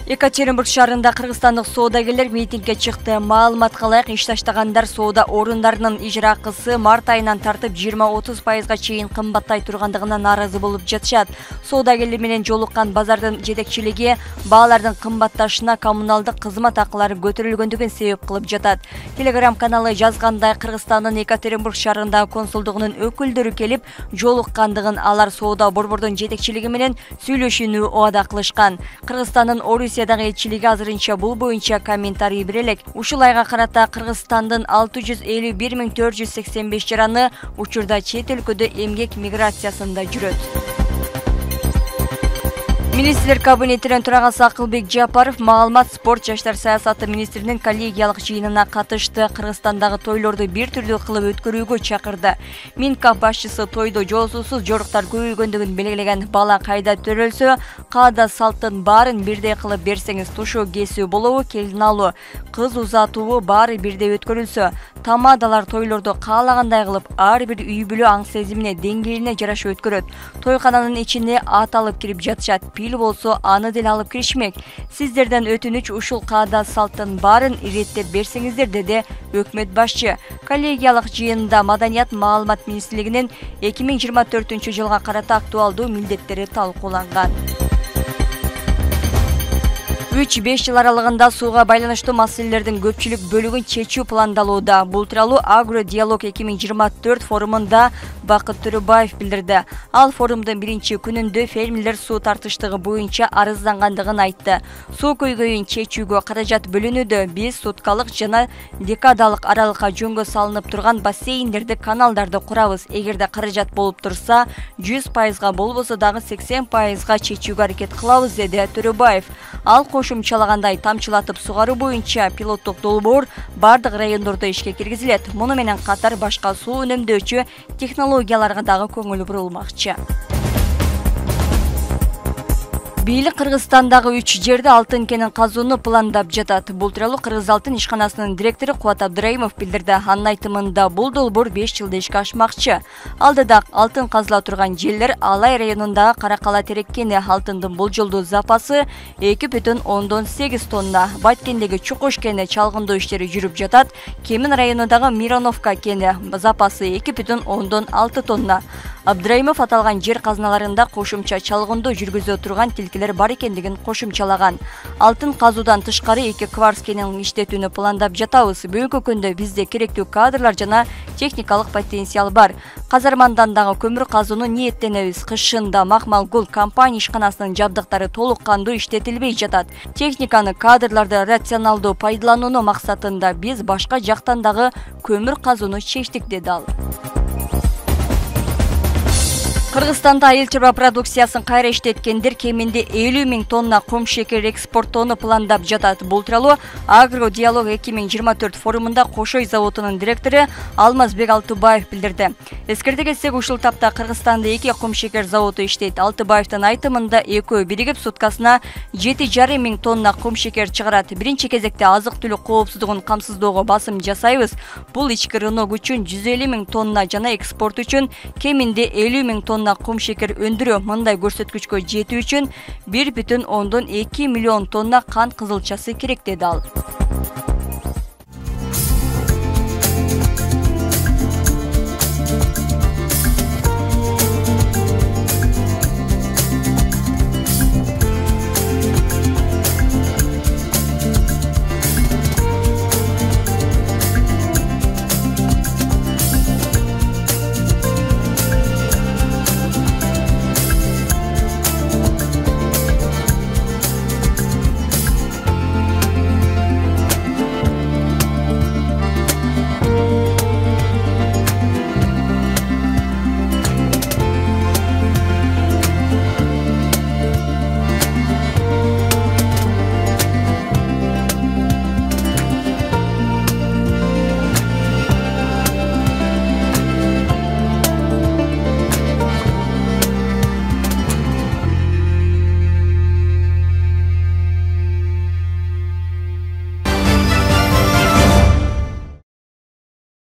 Екатеринбург шаарында кыргызстандык соодагерлер митингге чыкты. Маалыматка ылайык иш таштагандар соода орундарынын ижра акысы март айынан тартып 20-30% чейин кымбаттай тургандыгына нааразы болуп жатышат. Соодагерлер менен жолуккан базардын жетекчилиги баалардын кымбатташына коммуналдык кызмат акылары көтөрүлгөндүгүн себеп кылып жатат. Телеграм каналы жазгандай, Кыргызстандын Екатеринбург шаарындагы консулдугунун өкүлдөрү келип жолуккандыгын, алар соода борбордун жетекчилиги менен сүйлөшүүнү убада кылышкан. Кыргызстандын Орусиядагы элчилиги азырынча бул боюнча комментарий бере элек. Ушул айга карата Кыргызстандын 651.485 жараны учурда чет өлкөдө эмгек миграциясында жүрөт. Министрлер кабинетинин төрагасы Акылбек Жапаров маалымат, спорт, жаштар саясаты министринин коллегиялык жыйынына катышты. Кыргызстандагы тойлорду бир түрдүү кылып өткөрүүгө чакырды. Минкап башчысы тойдо жоосусуз жоруктар көбөйгөндүгүн белгилеген. Бала кайда төрөлсө, каада салттын баарын бирдей кылып берсеңиз, тушоо кесүү болобу, келин алуу, кыз узатуу баары бирдей өткөрүлсө, тамадалар тойлорду каалагандай кылып, ар бир үй бүлө аң сезимине, деңгээлине жараша өткөрөт. Тойкананын ичине ат алып кирип жатышат. Пил болсо аны деле алып киришмек. Сиздерден өтүнүч ушул каада салттын баарын иреттеп берсеңиздер, деди өкмөт башчы. Коллегиялык жыйында Маданият, маалымат министрлигинин 2024 жылга карата актуалдуу милдеттери талкууланган. 3-5 жыл аралыгында сууга байланыштуу маселелердин көпчүлүк бөлүгүн чечүү пландалууда. Бул тууралуу Агро-диалог 2024 форумунда Бакыт Төрөбаев билдирди. Ал форумдун биринчи күнүндө фермерлер суу тартыштыгы боюнча арыздангандыгын айтты. Суу көйгөйүн чечүүгө каражат бөлүнүүдө. Биз суткалык жана декадалык аралыкка жөнгө салынып турган бассейндерди, каналдарды курабыз. Эгерде каражат болуп турса, 100%га болбосо дагы 80%га чечүүгө аракет кылабыз, деди Төрөбаев. Ал кошумчалагандай, тамчылатып сугаруу боюнча пилоттук долбоор бардык райондордо ишке киргизилет. Муну менен катар башка суу үнөмдөөчү технологияларга дагы көңүл бурулмакчы. Бийлик Кыргызстандагы 3 жерде алтын кенин казууну пландап жатат. Бул тууралуу Кыргыз алтын ишканасынын директору Кубат Абдыраимов билдирди. Анын айтымында бул долбоор 5 жылда ишке ашмакчы. Алдыда алтын казыла турган жерлер Алай районундагы Каракала терек кени. Алтындын болжолдуу запасы 2,8 тонна. Байткендеги Чукуш кени чалгындоо иштери жүрүп жатат. Кемин районундагы Мироновка кени запасы 2,6 тонна. Абдыраимов аталган жер казыналарында кошумча чалгындоо жүргүзө турган тилкелер бар экендигин кошумчалаган. Алтын казуудан тышкары 2 кварц кенин иштетүүнү пландап жатабыз. Бүгүнкү күндө бизде керектүү кадрлар жана техникалык потенциал бар. Казармандан дагы көмүр казууну ниеттенебиз. Кышында Махмалгул компания ишканасынын жабдыктары толук кандуу иштетилбей жатат. Техниканы, кадрларды рационалдуу пайдалануу максатында биз башка жактан дагы көмүр казууну чечтик, деди ал. Кыргызстанда айыл чарба продукциясын кайра иштеткендер кеминде 50 000 тонна кум шекер экспорттоону пландап жатат. Бул тууралуу Агро-диалог 2024 форумунда Кошой заводунун директору Алмазбек Алтыбаев билдирди. Эскерте кетсек, ушул тапта Кыргызстанда 2 кум шекер заводу иштейт. Алтыбаевдин айтымында экөө биригип суткасына 7,5 000 тонна кум шекер чыгарат. Биринчи кезекте азык-түлүк коопсуздугун камсыздоого басым жасайбыз. Бул ички рынок үчүн 150 000 тонна жана экспорт үчүн кеминде 50 000 тонна кум шекер өндүрүү. Мындай көрсөткүчкө жетүү үчүн 1,2 миллион тонна кант кызылчасы керек, деди ал.